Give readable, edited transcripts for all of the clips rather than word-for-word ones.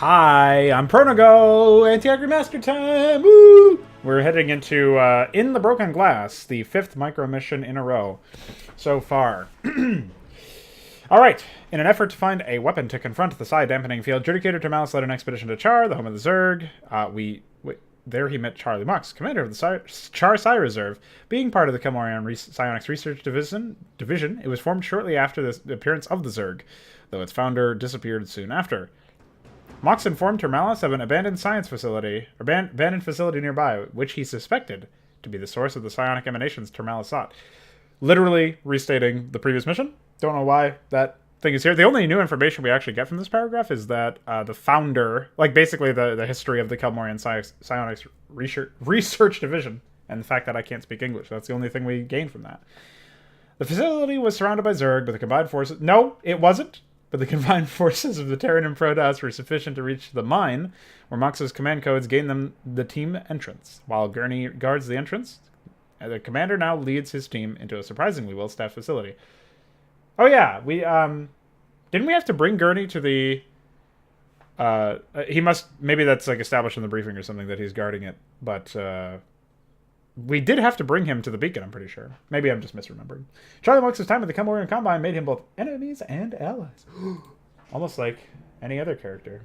Hi, I'm Pronago! Antioch Remastered time! Woo! We're heading into In the Broken Glass, the 5th micro mission in a row so far. Alright, in an effort to find a weapon to confront the psi-dampening field, Judicator Termalis led an expedition to Char, the home of the Zerg. There he met Charlie Mux, commander of the Char Psi Reserve. Being part of the Kelmorian Psionics Research Division, it was formed shortly after the appearance of the Zerg, though its founder disappeared soon after. Mox informed Termalis of an abandoned facility nearby, which he suspected to be the source of the psionic emanations Termalis sought. Literally restating the previous mission. Don't know why that thing is here. The only new information we actually get from this paragraph is that the founder, like basically the history of the Kelmorian Psionics Research Division, and the fact that I can't speak English. That's the only thing we gained from that. The facility was surrounded by Zerg, but the combined forces... No, it wasn't. But the combined forces of the Terran and Protoss were sufficient to reach the mine, where Mox's command codes gained them the team entrance. While Gurney guards the entrance, the commander now leads his team into a surprisingly well-staffed facility. Oh yeah, we, didn't we have to bring Gurney to the, he must, maybe that's like established in the briefing or something that he's guarding it, but, we did have to bring him to the beacon, I'm pretty sure. Maybe I'm just misremembering. Charlie Mox's time at the Kelmorian Combine made him both enemies and allies. Almost like any other character.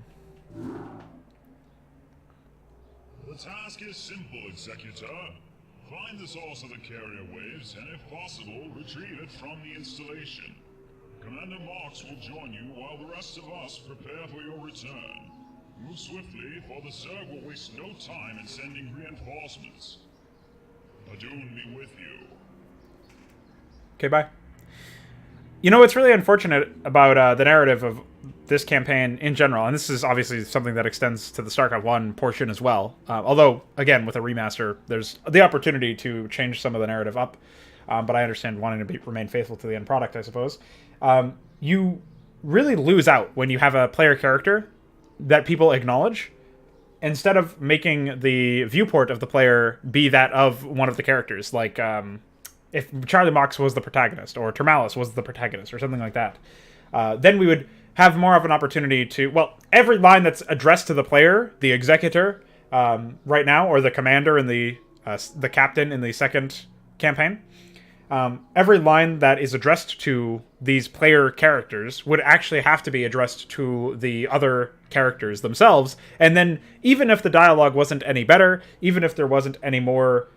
The task is simple, Executor. Find the source of the carrier waves, and if possible, retrieve it from the installation. Commander Mox will join you while the rest of us prepare for your return. Move swiftly, for the Zerg will waste no time in sending reinforcements. Adun be with you. Okay, bye. You know what's really unfortunate about the narrative of this campaign in general, and this is obviously something that extends to the StarCraft 1 portion as well, although, again, with a remaster, there's the opportunity to change some of the narrative up, but I understand wanting to remain faithful to the end product, I suppose. You really lose out when you have a player character that people acknowledge, instead of making the viewport of the player be that of one of the characters, like if Charlie Mox was the protagonist, or Termalis was the protagonist, or something like that, then we would have more of an opportunity to, well, every line that's addressed to the player, the Executor right now, or the commander and the captain in the second campaign, every line that is addressed to these player characters would actually have to be addressed to the other characters themselves, and then even if the dialogue wasn't any better, even if there wasn't any more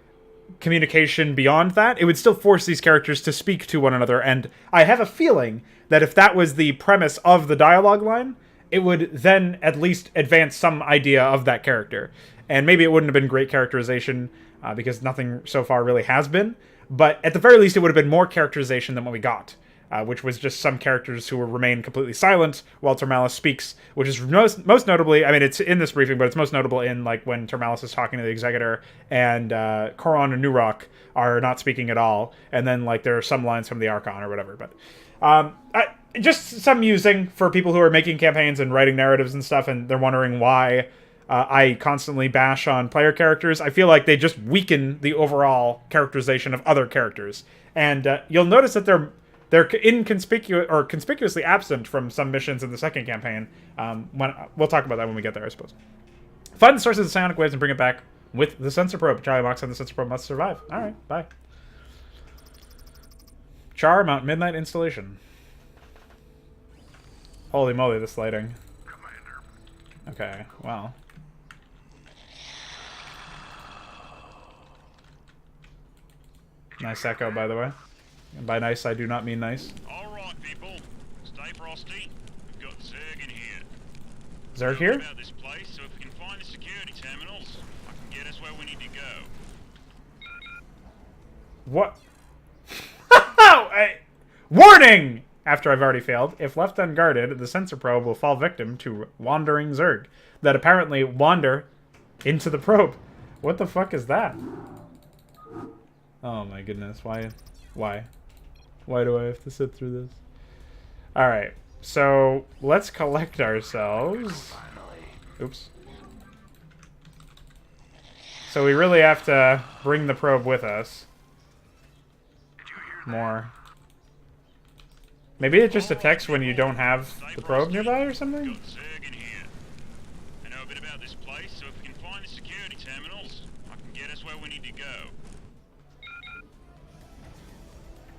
communication beyond that, it would still force these characters to speak to one another, and I have a feeling that if that was the premise of the dialogue line, it would then at least advance some idea of that character. And maybe it wouldn't have been great characterization, because nothing so far really has been, but at the very least it would have been more characterization than what we got. Which was just some characters who will remain completely silent while Termalis speaks, which is most notably, I mean, it's in this briefing, but it's most notable in, like, when Termalis is talking to the Executor, and Koron and Nurok are not speaking at all, and then, like, there are some lines from the Archon or whatever, but just some musing for people who are making campaigns and writing narratives and stuff, and they're wondering why I constantly bash on player characters. I feel like they just weaken the overall characterization of other characters, and you'll notice that they're conspicuously absent from some missions in the second campaign. We'll talk about that when we get there, I suppose. Find the source of the psionic waves and bring it back with the sensor probe. Charlie Mox and the sensor probe must survive. Alright, bye. Char Mount Midnight installation. Holy moly, this lighting. Commander. Okay, wow. Nice echo, by the way. And by nice, I do not mean nice. Alright, people. Stay frosty. We've got Zerg in here. Zerg here? About this place, so if we can find the security terminals, I can get us where we need to go. What? Warning! After I've already failed, if left unguarded, the sensor probe will fall victim to wandering Zerg that apparently wander into the probe. What the fuck is that? Oh my goodness, why? Why do I have to sit through this? Alright, so let's collect ourselves. Oops. So we really have to bring the probe with us. More. Maybe it just detects when you don't have the probe nearby or something? bit about this place, so if we can find the security terminals, I can get us where we need to go.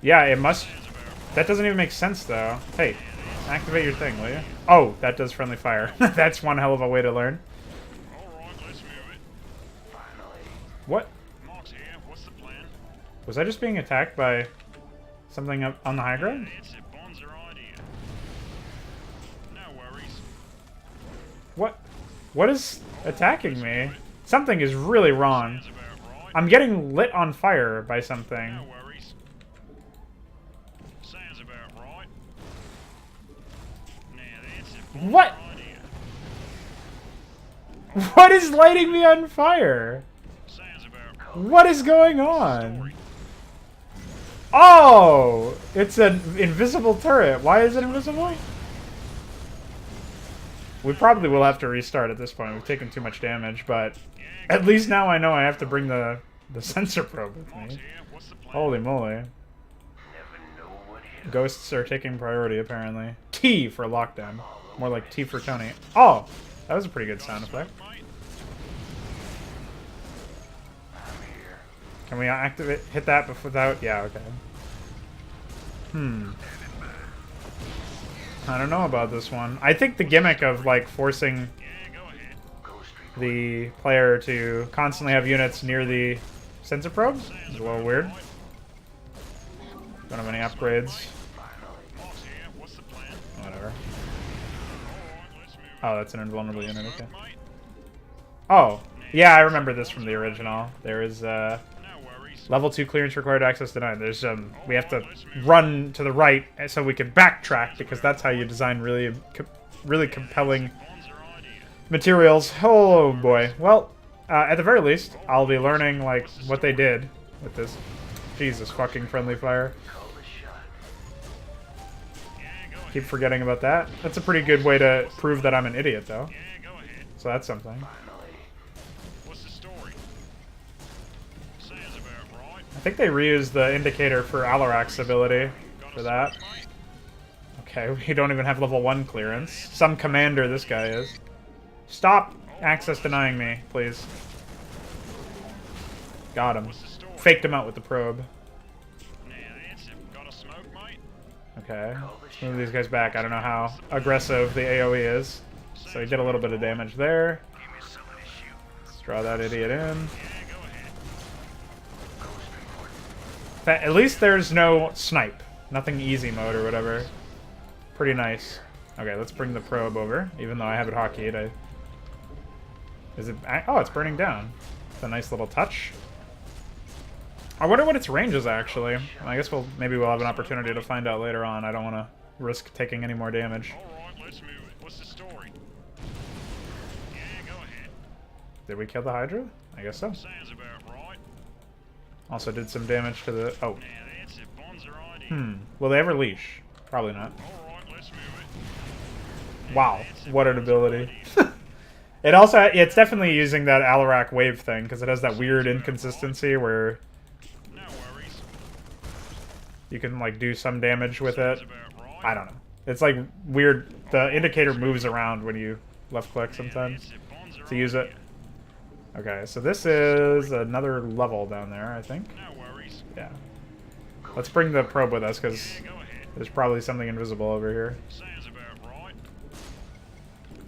Yeah, it must... That doesn't even make sense, though. Hey, activate your thing, will you? Oh, that does friendly fire. That's one hell of a way to learn. Alright, let's move it. What? Mark's here, what's the plan? Was I just being attacked by something up on the high ground? That's it, bonds are idea. No worries. What? What is attacking me? Something is really wrong. Sounds about right. I'm getting lit on fire by something. No worries. Sounds about right. Now that's it. bonds What? are idea. What is lighting me on fire? Sounds about right. What is going on? Oh! It's an invisible turret. Why is it invisible? We probably will have to restart at this point. We've taken too much damage, but at least now I know I have to bring the sensor probe with Mark's me. here, what's the plan? Holy moly. Ghosts are taking priority, apparently. T for lockdown. More like T for Tony. Oh! That was a pretty good sound effect. Mate, Can we activate, hit that without? Yeah, okay. I don't know about this one. I think the gimmick of, like, forcing yeah, go ahead. the player to constantly have units near the sensor probe is a little weird. Don't have any upgrades. Mark's here, what's the plan? Whatever. Alright, let's move it. Oh, that's an invulnerable unit, okay. Mate, Oh, yeah, I remember this from the original. There is, no worries. level 2 clearance required, access denied. There's, we have to run to the right so we can backtrack, because that's how you design really, really compelling Bonds are idea. materials. Oh, boy. Well, at the very least, I'll be learning, like, what they did with this. Jesus fucking friendly fire. Yeah, go ahead. Keep forgetting about that. That's a pretty good way to prove that I'm an idiot, though. Yeah, go ahead. So that's something. What's the story? Sounds about right. I think they reused the indicator for Alarak's ability Got for a that. smoke, mate? Okay, we don't even have level 1 clearance. Some commander this guy is. Stop access denying me, please. Got him. What's the story? Faked him out with the probe. Now that's it. Got a smoke, mate? Okay, let's move these guys back. I don't know how aggressive the AoE is. So he did a little bit of damage there. Let's draw that idiot in. Yeah, go ahead. At least there's no snipe. Nothing easy mode or whatever. Pretty nice. Okay, let's bring the probe over. Even though I have it hotkeyed, Is it... Oh, it's burning down. It's a nice little touch. I wonder what its range is, actually. I guess maybe we'll have an opportunity to find out later on. I don't want to risk taking any more damage. Alright, let's move it. What's the story? Yeah, go ahead. Did we kill the Hydra? I guess so. Sounds about right. Also did some damage to the... Oh. Now that's it. Bonds are idea. Will they ever leash? Probably not. Alright, let's move it. Wow, what an ability. It also... It's definitely using that Alarak wave thing, because it has that weird inconsistency where No worries. you can, like, do some damage with it. Sounds about right. I don't know. It's, like, weird. The indicator moves around when you left-click sometimes That's it. Bonds are to use it. idea. Okay, so this is another level down there, I think. No worries. Yeah. Let's bring the probe with us, because Yeah, go ahead. there's probably something invisible over here. Sounds about right.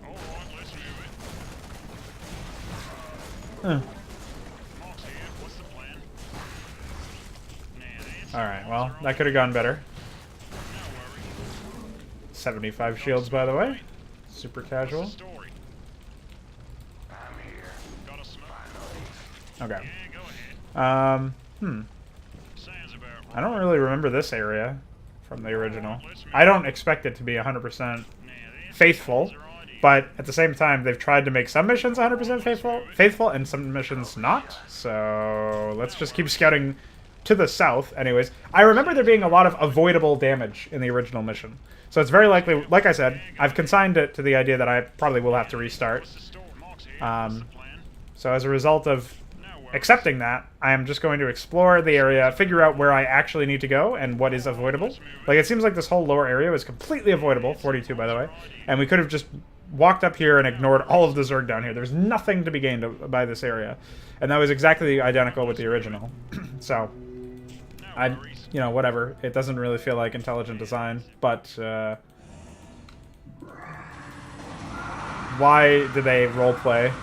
Alright, let's move it. Huh. Mark's here. What's the plan? Now that's it. Alright, well, Bonds are that could have gone better. No worries. 75 shields, by the way. Super What's casual. the story? Got a smoke? Okay. Yeah, go ahead. Sounds about right. I don't really remember this area from the original. I don't expect it to be 100% Now that's faithful, bonds are idea. but at the same time, they've tried to make some missions 100% faithful, and some missions not. So let's just keep scouting to the south. Anyways, I remember there being a lot of avoidable damage in the original mission. So it's very likely, like I said, I've consigned it to the idea that I probably will have to restart. What's the story? Mark's here. What's the plan? So as a result of No worries. accepting that, I am just going to explore the area, figure out where I actually need to go and what is avoidable. Like, it seems like this whole lower area is completely avoidable, 42 by the way, and we could have just walked up here and ignored all of the Zerg down here. There's nothing to be gained by this area. And that was exactly identical with the original. So, you know, whatever. It doesn't really feel like intelligent design, but, why do they roleplay?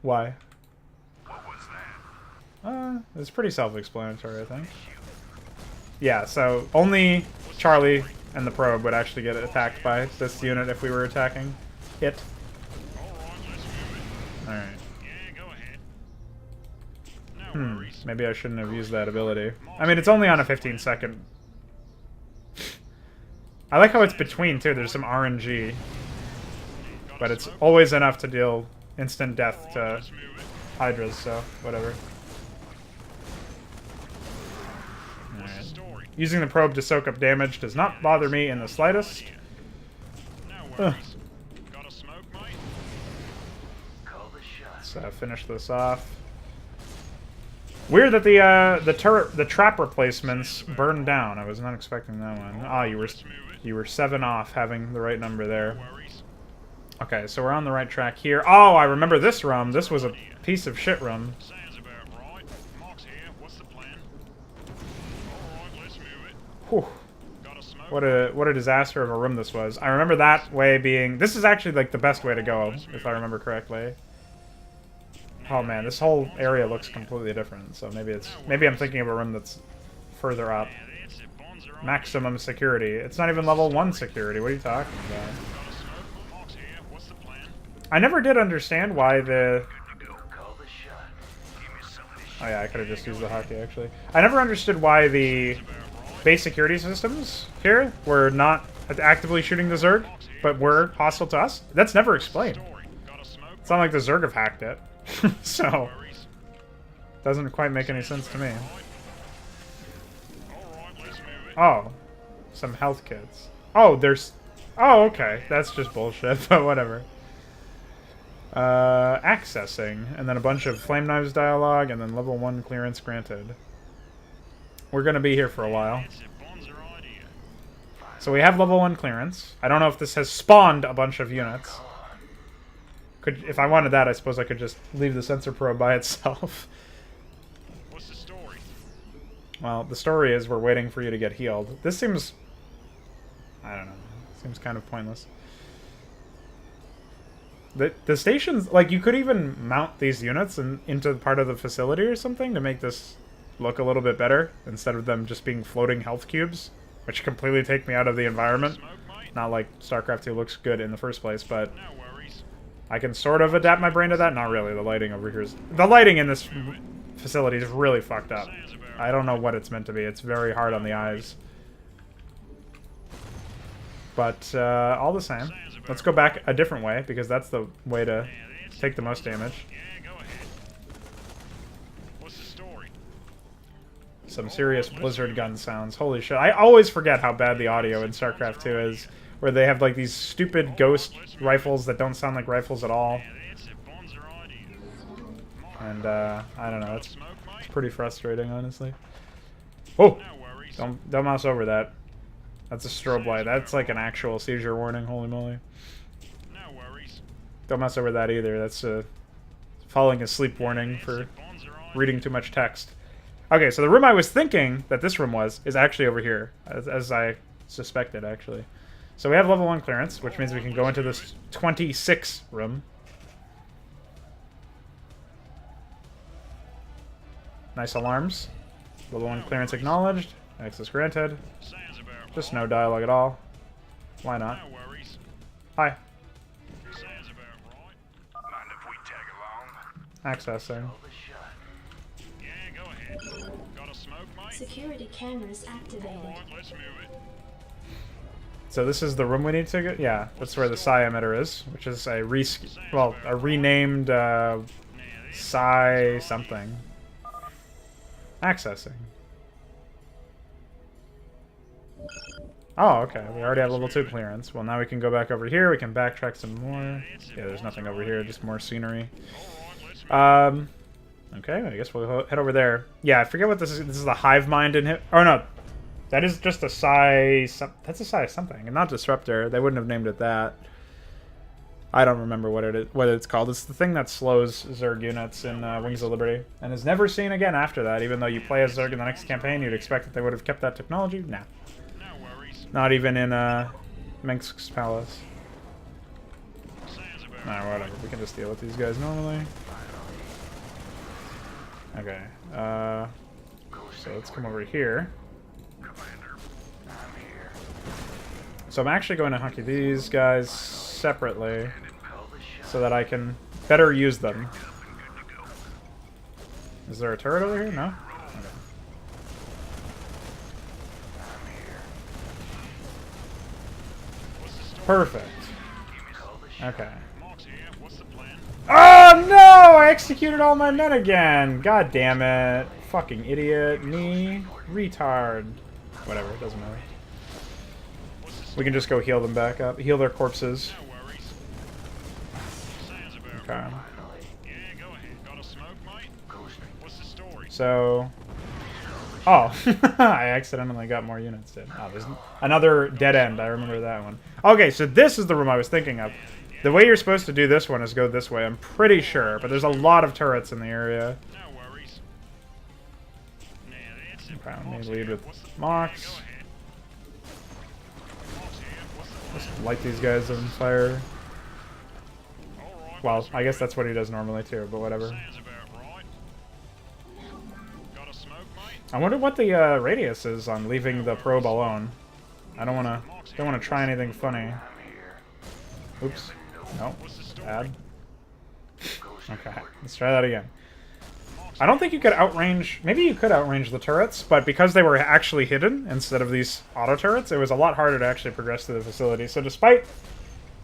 Why? What was that? It's pretty self-explanatory, I think. Yeah, so only Charlie and the probe would actually get attacked by this unit if we were attacking it. Alright. Maybe I shouldn't have used that ability. I mean, it's only on a 15-second. I like how it's between, too. There's some RNG. But it's always enough to deal instant death to Hydras, so whatever. Alright. Using the probe to soak up damage does not bother me in the slightest. Let's finish this off. Weird that the trap replacements burned down. I was not expecting that one. Ah, you were 7 off, having the right number there. Okay, so we're on the right track here. Oh, I remember this room. This was a piece of shit room. Whew. What a disaster of a room this was. I remember that way being... This is actually like the best way to go, if I remember correctly. Oh man, this whole area looks completely different, so maybe I'm thinking of a room that's further up. Maximum security. It's not even level 1 security. What are you talking about? I never did understand why the... Oh yeah, I could have just used the hockey, actually. I never understood why the base security systems here were not actively shooting the Zerg, but were hostile to us. That's never explained. It's not like the Zerg have hacked it. So, doesn't quite make any sense to me. Oh, some health kits. Oh, there's... Oh, okay. That's just bullshit, but whatever. Accessing, and then a bunch of flame knives dialogue, and then level 1 clearance granted. We're gonna be here for a while. So we have level 1 clearance. I don't know if this has spawned a bunch of units. If I wanted that, I suppose I could just leave the sensor probe by itself. What's the story? Well, the story is we're waiting for you to get healed. This seems... I don't know. Seems kind of pointless. The stations... Like, you could even mount these units into part of the facility or something to make this look a little bit better, instead of them just being floating health cubes, which completely take me out of the environment. Not like StarCraft 2 looks good in the first place, but... I can sort of adapt my brain to that. Not really. The lighting over here is... The lighting in this facility is really fucked up. I don't know what it's meant to be. It's very hard on the eyes. But, all the same. Let's go back a different way, because that's the way to take the most damage. Some serious Blizzard gun sounds. Holy shit. I always forget how bad the audio in StarCraft 2 is. Where they have like these stupid ghost rifles that don't sound like rifles at all. And I don't know, it's pretty frustrating, honestly. Oh! Don't mouse over that. That's a strobe light. That's like an actual seizure warning, holy moly. Don't mouse over that either. That's a falling asleep warning for reading too much text. Okay, so the room I was thinking that this room is actually over here, as I suspected, actually. So we have level 1 clearance, which means we can go into this 26 room. Nice alarms. Level 1 clearance acknowledged. Access granted. Just no dialogue at all. Why not? Hi. Accessing. Security cameras activated. So this is the room we need to go? Yeah, that's where the psi emitter is, which is a renamed psi something. Accessing. Oh, okay. We already have level 2 clearance. Well, now we can go back over here. We can backtrack some more. Yeah, there's nothing over here. Just more scenery. Okay, I guess we'll head over there. Yeah, I forget what this is. This is the hive mind in here. Oh, no. That is just a psi... That's a psi something, and not disruptor. They wouldn't have named it that. I don't remember what it's called. It's the thing that slows Zerg units in Wings of Liberty, and is never seen again after that. Even though you play as Zerg in the next campaign, you'd expect that they would have kept that technology. Nah. No worries. Not even in Mengsk's Palace. Sounds about Nah, whatever. We can just deal with these guys normally. Okay. So let's come over here. So I'm actually going to hockey these guys separately so that I can better use them. Is there a turret over here? No? Okay. Perfect. Okay. Mark's here. What's the plan? Oh no! I executed all my men again! God damn it. Fucking idiot. Me. Retard. Whatever, it doesn't matter. We can just go heal them back up. Heal their corpses. No worries. Sounds about Okay. right. Yeah, go ahead. Got a smoke, mate? What's the story? So... Oh, I accidentally got more units in. Oh, there's another dead end. I remember that one. Okay, so this is the room I was thinking of. The way you're supposed to do this one is go this way, I'm pretty sure. But there's a lot of turrets in the area. No worries. Now that's it. Okay, let me Mark's lead here. with What's the... Mox. Yeah, go ahead. Mark's here. What's the plan? Just light these guys on fire. All right. Well, I guess that's what he does normally too, but whatever. Sounds about right. Got a smoke, mate? I wonder what the radius is on leaving the probe alone. I don't want to try anything funny. Oops. No. Bad. Okay, let's try that again. I don't think you could outrange... Maybe you could outrange the turrets, but because they were actually hidden instead of these auto turrets, it was a lot harder to actually progress to the facility. So despite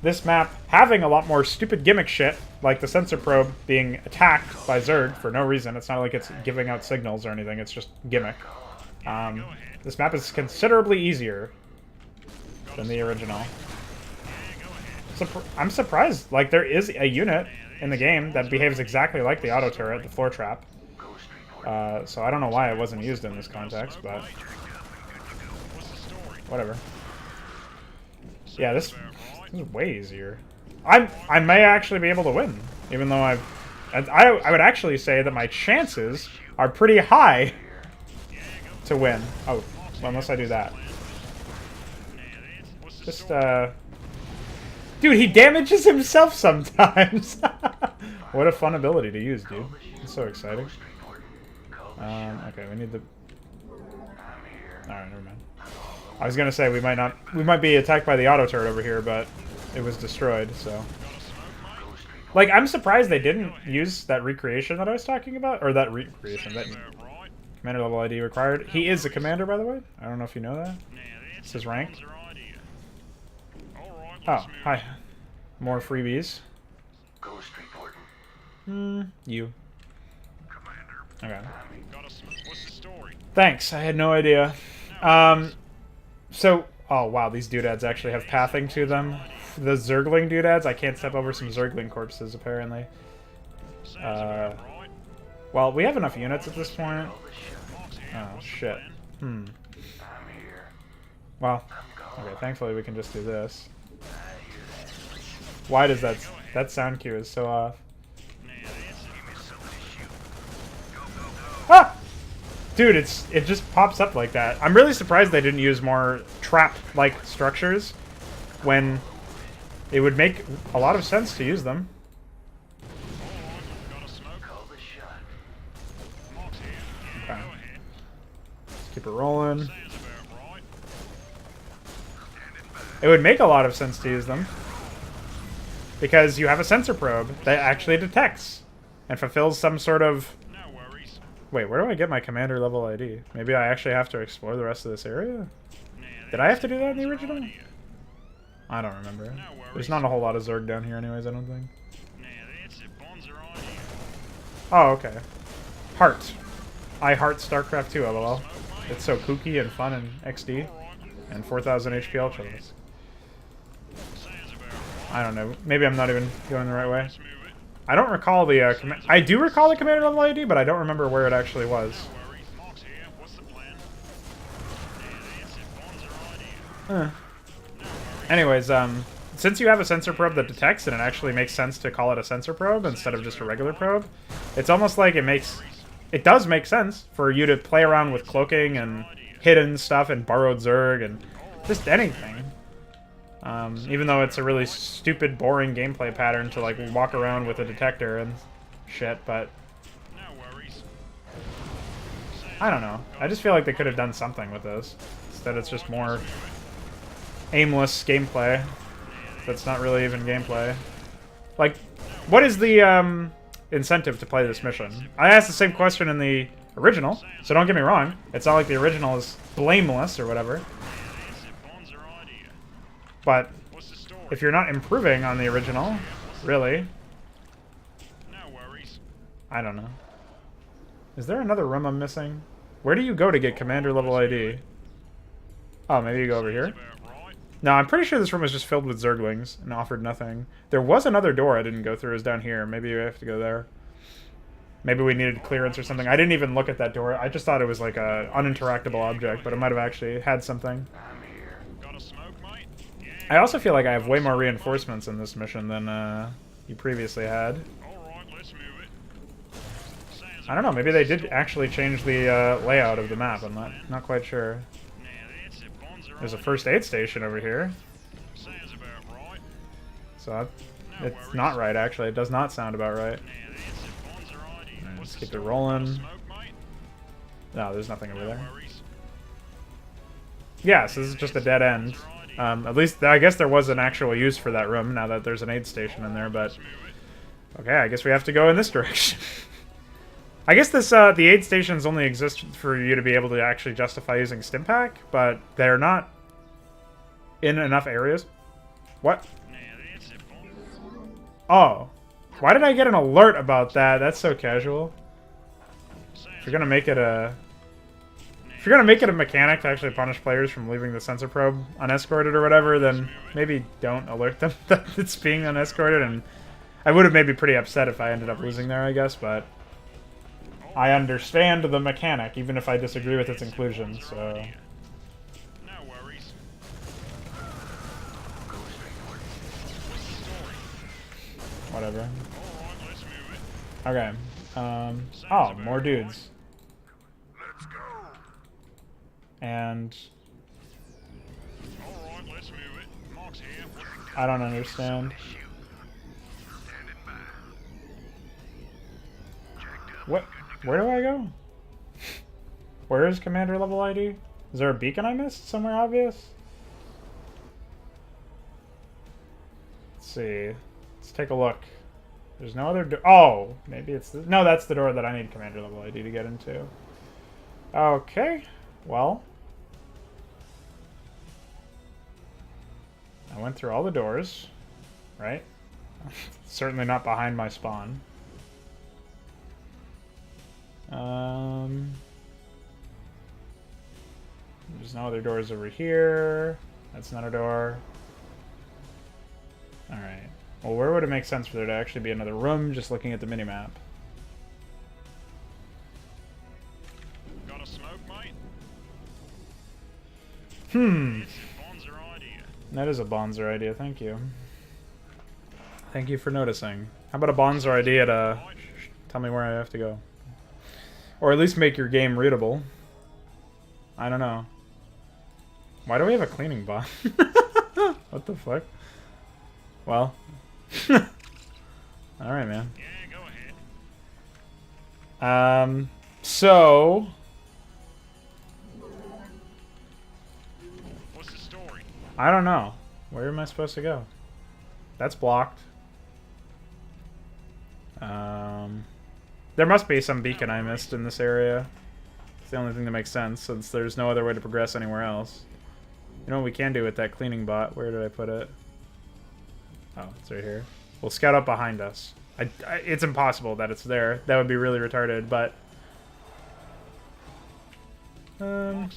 this map having a lot more stupid gimmick shit, like the sensor probe being attacked by Zerg for no reason, it's not like it's giving out signals or anything, it's just gimmick. This map is considerably easier than the original. I'm surprised. Like, there is a unit in the game that behaves exactly like the auto turret, the floor trap. So I don't know why it wasn't used in this context, but whatever. Yeah, this is way easier. I may actually be able to win, even though I would actually say that my chances are pretty high to win. Oh, well, unless I do that. Just dude, he damages himself sometimes. What a fun ability to use, dude. It's so exciting. Okay, we need the... Alright, never mind. I was gonna say we might be attacked by the auto turret over here, but it was destroyed, so... Like, I'm surprised they didn't use that recreation that I was talking about, or that recreation, that commander level ID required. He is a commander, by the way. I don't know if you know that. It's his rank. Oh, hi. More freebies. You. Okay. Thanks, I had no idea. So, oh wow, these doodads actually have pathing to them. The Zergling doodads, I can't step over some Zergling corpses, apparently. Well, we have enough units at this point. Oh, shit. Well, okay, thankfully we can just do this. Why does that sound cue is so off? Ah! Dude, it just pops up like that. I'm really surprised they didn't use more trap-like structures when it would make a lot of sense to use them. Okay. Let's keep it rolling. It would make a lot of sense to use them. Because you have a sensor probe that actually detects and fulfills some sort of... Wait, where do I get my commander level ID? Maybe I actually have to explore the rest of this area? Did I have to do that in the original? I don't remember. There's not a whole lot of Zerg down here anyways, I don't think. Oh, okay. Heart. I heart StarCraft 2, lol. It's so kooky and fun and XD. And 4000 HP Ultra. I don't know. Maybe I'm not even going the right way. I don't recall the I do recall the commander level ID, but I don't remember where it actually was. Anyways, since you have a sensor probe that detects, and it actually makes sense to call it a sensor probe instead of just a regular probe, it's almost like it does make sense for you to play around with cloaking and hidden stuff and borrowed Zerg and just anything. Even though it's a really stupid, boring gameplay pattern to like walk around with a detector and shit, but I don't know. I just feel like they could have done something with this. Instead, it's just more aimless gameplay. That's not really even gameplay. Like, what is the incentive to play this mission? I asked the same question in the original, so don't get me wrong. It's not like the original is blameless or whatever. But if you're not improving on the original, really, I don't know. Is there another room I'm missing? Where do you go to get commander level ID? Oh, maybe you go over here? No, I'm pretty sure this room was just filled with Zerglings and offered nothing. There was another door I didn't go through. It was down here. Maybe we have to go there. Maybe we needed clearance or something. I didn't even look at that door. I just thought it was like a uninteractable object, but it might have actually had something. I also feel like I have way more reinforcements in this mission than you previously had. I don't know, maybe they did actually change the layout of the map. I'm not quite sure. There's a first aid station over here. So it's not right, actually. It does not sound about right. Right, let's keep it rolling. No, there's nothing over there. Yeah, so this is just a dead end. At least, I guess there was an actual use for that room now that there's an aid station in there, but... Okay, I guess we have to go in this direction. I guess this the aid stations only exist for you to be able to actually justify using Stimpack, but they're not in enough areas. What? Oh. Why did I get an alert about that? That's so casual. If you're gonna make it a... If you're gonna make it a mechanic to actually punish players from leaving the sensor probe unescorted or whatever, then maybe don't alert them that it's being unescorted, and I would have made me pretty upset if I ended up losing there, I guess, but... I understand the mechanic, even if I disagree with its inclusion, so... Whatever. Okay. Oh, more dudes. And... I don't understand. What? Where do I go? Where is commander level ID? Is there a beacon I missed somewhere obvious? Let's see. Let's take a look. There's no other door. Oh, maybe it's no, that's the door that I need commander level ID to get into. Okay. Well. I went through all the doors, right? Certainly not behind my spawn. There's no other doors over here. That's not a door. Alright. Well, where would it make sense for there to actually be another room, just looking at the minimap? Got a smoke, mate? That is a Bonzer idea, thank you. Thank you for noticing. How about a Bonzer idea to tell me where I have to go? Or at least make your game readable. I don't know. Why do we have a cleaning bot? What the fuck? Well. Alright, man. Yeah, go ahead. So... What's the story? I don't know. Where am I supposed to go? That's blocked. There must be some beacon I missed in this area. It's the only thing that makes sense, since there's no other way to progress anywhere else. You know what we can do with that cleaning bot? Where did I put it? Oh, it's right here. We'll scout up behind us. It's impossible that it's there. That would be really retarded, but... What's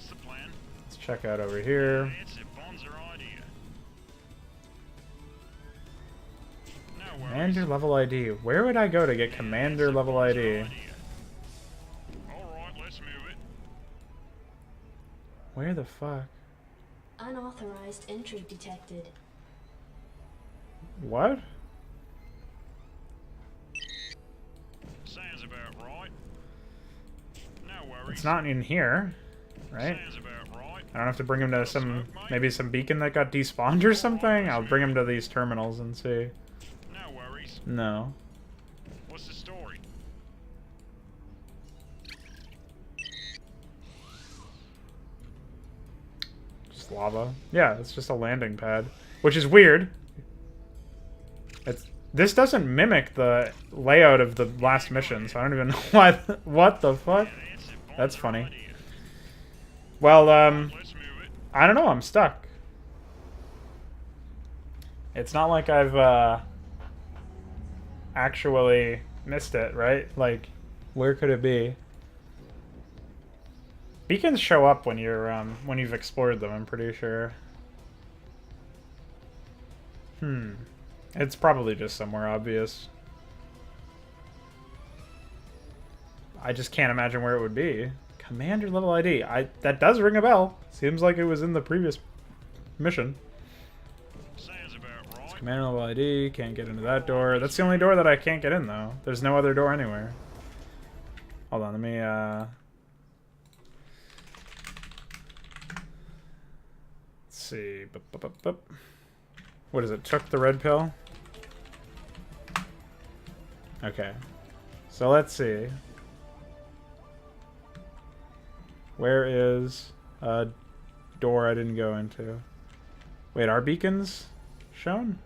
the plan? Let's check out over here. It's a Bonzer idea. No worries. Commander level ID. Where would I go to get commander level ID? Alright, let's move it. Where the fuck? Unauthorized entry detected. What? Sounds about right. No worries. It's not in here, right? Sounds about right. I don't have to bring him to some, maybe some beacon that got despawned or something? I'll bring him to these terminals and see. No worries. No. What's the story? Just lava. Yeah, it's just a landing pad. Which is weird. This doesn't mimic the layout of the last mission, so I don't even know why. What the fuck? That's funny. Well, Let's move it. I don't know, I'm stuck. It's not like I've, actually missed it, right? Like, where could it be? Beacons show up when you're, when you've explored them, I'm pretty sure. It's probably just somewhere obvious. I just can't imagine where it would be. Commander level ID. That does ring a bell. Seems like it was in the previous mission. Sounds about right. Commander level ID. Can't get into that door. That's the only door that I can't get in, though. There's no other door anywhere. Hold on, let me, let's see. What is it? Took the red pill? Okay. So let's see. Where is a door I didn't go into? Wait, are beacons shown?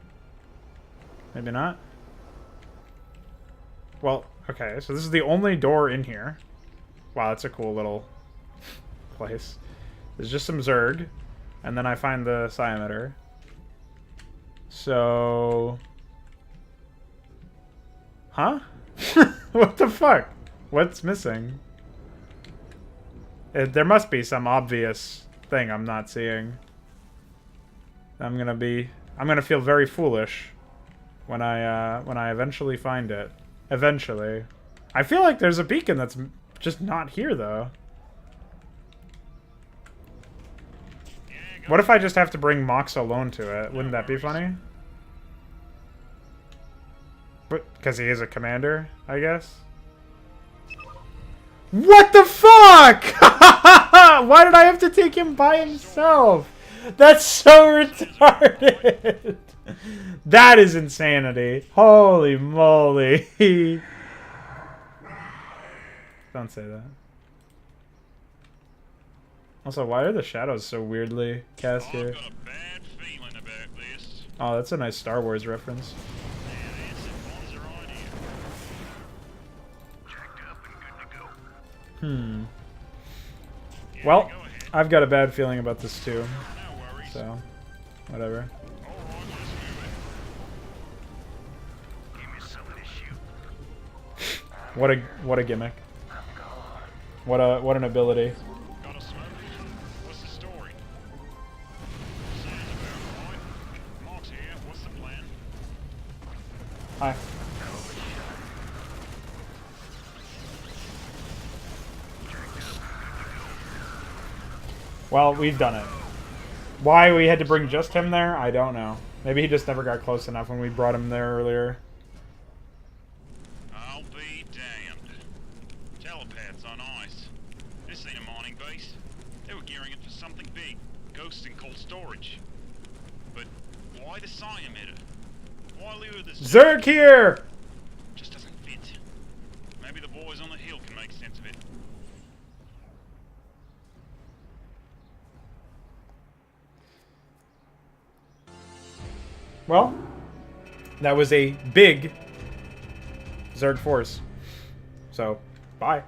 Maybe not. Well, okay, so this is the only door in here. Wow, that's a cool little place. There's just some Zerg, and then I find the Psy-emitter. So... Huh? What the fuck? What's missing? There must be some obvious thing I'm not seeing. I'm gonna feel very foolish when I eventually find it. Eventually. I feel like there's a beacon that's just not here, though. What if I just have to bring Mox alone to it? Wouldn't that be funny? But because he is a commander, I guess. What the fuck? Why did I have to take him by himself? That's so retarded. That is insanity. Holy moly. Don't say that. Also, why are the shadows so weirdly cast here? I've got a bad feeling about this. Oh, that's a nice Star Wars reference. Well, I've got a bad feeling about this too. So, whatever. What a gimmick. What an ability. Got a smoke? What's the story? Sounds about right. Mark's here. What's the plan? Hi. Well, we've done it. Why we had to bring just him there, I don't know. Maybe he just never got close enough when we brought him there earlier. I'll be damned. Telepaths on ice. This ain't a mining base. They were gearing up for something big. Ghosts in cold storage. But why the Psy-emitter? Why lure this... Zerg here! Just doesn't fit. Maybe the boys on the hill can make sense of it. Well, that was a big Zerg force. So, bye.